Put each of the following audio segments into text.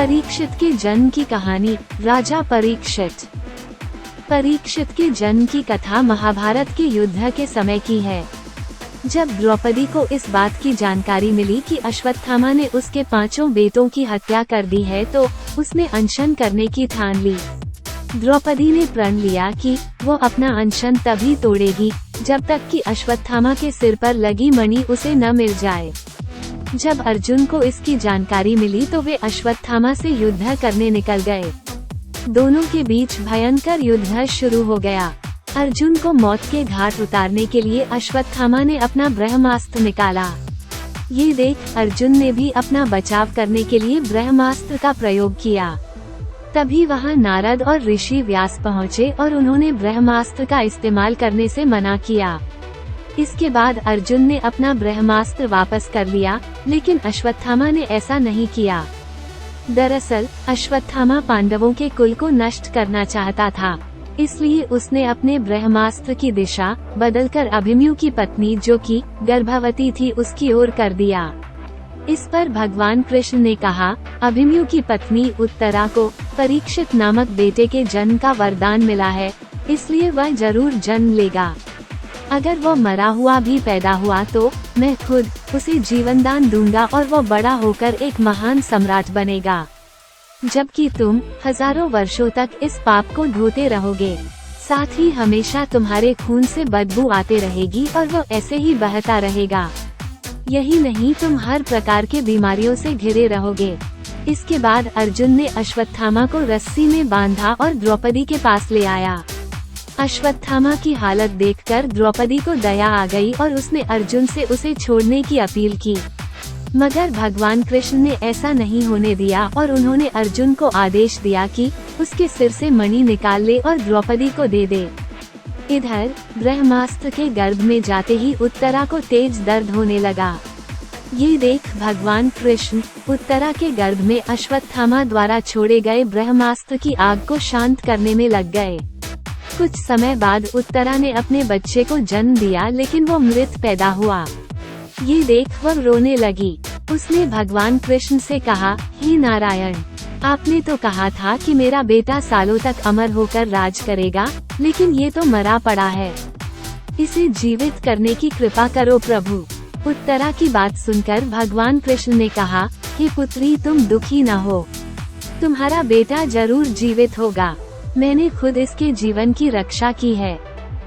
परीक्षित के जन्म की कहानी। राजा परीक्षित। परीक्षित के जन्म की कथा महाभारत के युद्ध के समय की है। जब द्रौपदी को इस बात की जानकारी मिली कि अश्वत्थामा ने उसके 5 बेटों की हत्या कर दी है तो उसने अनशन करने की ठान ली। द्रौपदी ने प्रण लिया कि वो अपना अनशन तभी तोड़ेगी जब तक कि अश्वत्थामा के सिर पर लगी मणि उसे न मिल जाए। जब अर्जुन को इसकी जानकारी मिली तो वे अश्वत्थामा से युद्ध करने निकल गए। दोनों के बीच भयंकर युद्ध शुरू हो गया। अर्जुन को मौत के घाट उतारने के लिए अश्वत्थामा ने अपना ब्रह्मास्त्र निकाला। ये देख अर्जुन ने भी अपना बचाव करने के लिए ब्रह्मास्त्र का प्रयोग किया। तभी वहां नारद और ऋषि व्यास पहुँचे और उन्होंने ब्रह्मास्त्र का इस्तेमाल करने से मना किया। इसके बाद अर्जुन ने अपना ब्रह्मास्त्र वापस कर लिया, लेकिन अश्वत्थामा ने ऐसा नहीं किया। दरअसल अश्वत्थामा पांडवों के कुल को नष्ट करना चाहता था, इसलिए उसने अपने ब्रह्मास्त्र की दिशा बदलकर अभिमन्यु की पत्नी जो कि गर्भवती थी उसकी ओर कर दिया। इस पर भगवान कृष्ण ने कहा, अभिमन्यु की पत्नी उत्तरा को परीक्षित नामक बेटे के जन्म का वरदान मिला है, इसलिए वह जरूर जन्म लेगा। अगर वो मरा हुआ भी पैदा हुआ तो मैं खुद उसे जीवनदान दूंगा और वो बड़ा होकर एक महान सम्राट बनेगा, जबकि तुम हजारों वर्षों तक इस पाप को धोते रहोगे। साथ ही हमेशा तुम्हारे खून से बदबू आते रहेगी और वो ऐसे ही बहता रहेगा। यही नहीं, तुम हर प्रकार के बीमारियों से घिरे रहोगे। इसके बाद अर्जुन ने अश्वत्थामा को रस्सी में बांधा और द्रौपदी के पास ले आया। अश्वत्थामा की हालत देखकर द्रौपदी को दया आ गई और उसने अर्जुन से उसे छोड़ने की अपील की, मगर भगवान कृष्ण ने ऐसा नहीं होने दिया और उन्होंने अर्जुन को आदेश दिया कि उसके सिर से मणि निकाल ले और द्रौपदी को दे दे। इधर ब्रह्मास्त्र के गर्भ में जाते ही उत्तरा को तेज दर्द होने लगा। ये देख भगवान कृष्ण उत्तरा के गर्भ में अश्वत्थामा द्वारा छोड़े गए ब्रह्मास्त्र की आग को शांत करने में लग गए। कुछ समय बाद उत्तरा ने अपने बच्चे को जन्म दिया, लेकिन वो मृत पैदा हुआ। ये देख वह रोने लगी। उसने भगवान कृष्ण से कहा, हे नारायण, आपने तो कहा था कि मेरा बेटा सालों तक अमर होकर राज करेगा, लेकिन ये तो मरा पड़ा है। इसे जीवित करने की कृपा करो प्रभु। उत्तरा की बात सुनकर भगवान कृष्ण ने कहा, हे पुत्री, तुम दुखी न हो, तुम्हारा बेटा जरूर जीवित होगा। मैंने खुद इसके जीवन की रक्षा की है।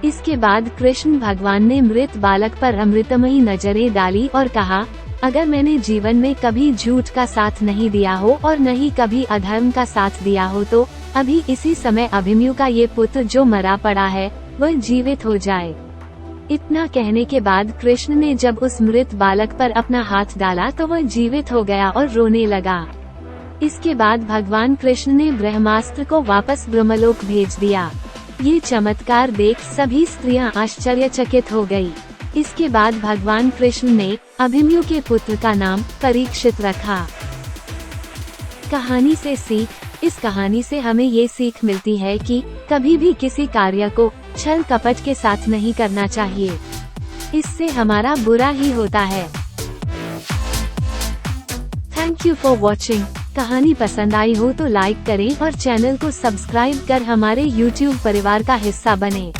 इसके बाद कृष्ण भगवान ने मृत बालक पर अमृतमयी नजरें डाली और कहा, अगर मैंने जीवन में कभी झूठ का साथ नहीं दिया हो और न ही कभी अधर्म का साथ दिया हो तो अभी इसी समय अभिमन्यु का ये पुत्र जो मरा पड़ा है वह जीवित हो जाए। इतना कहने के बाद कृष्ण ने जब उस मृत बालक पर अपना हाथ डाला तो वह जीवित हो गया और रोने लगा। इसके बाद भगवान कृष्ण ने ब्रह्मास्त्र को वापस ब्रह्मलोक भेज दिया। ये चमत्कार देख सभी स्त्रियां आश्चर्यचकित हो गयी। इसके बाद भगवान कृष्ण ने अभिमन्यु के पुत्र का नाम परीक्षित रखा। कहानी से सीख। इस कहानी से हमें ये सीख मिलती है कि कभी भी किसी कार्य को छल कपट के साथ नहीं करना चाहिए, इससे हमारा बुरा ही होता है। Thank you for watching. कहानी पसंद आई हो तो लाइक करें और चैनल को सब्सक्राइब कर हमारे YouTube परिवार का हिस्सा बनें।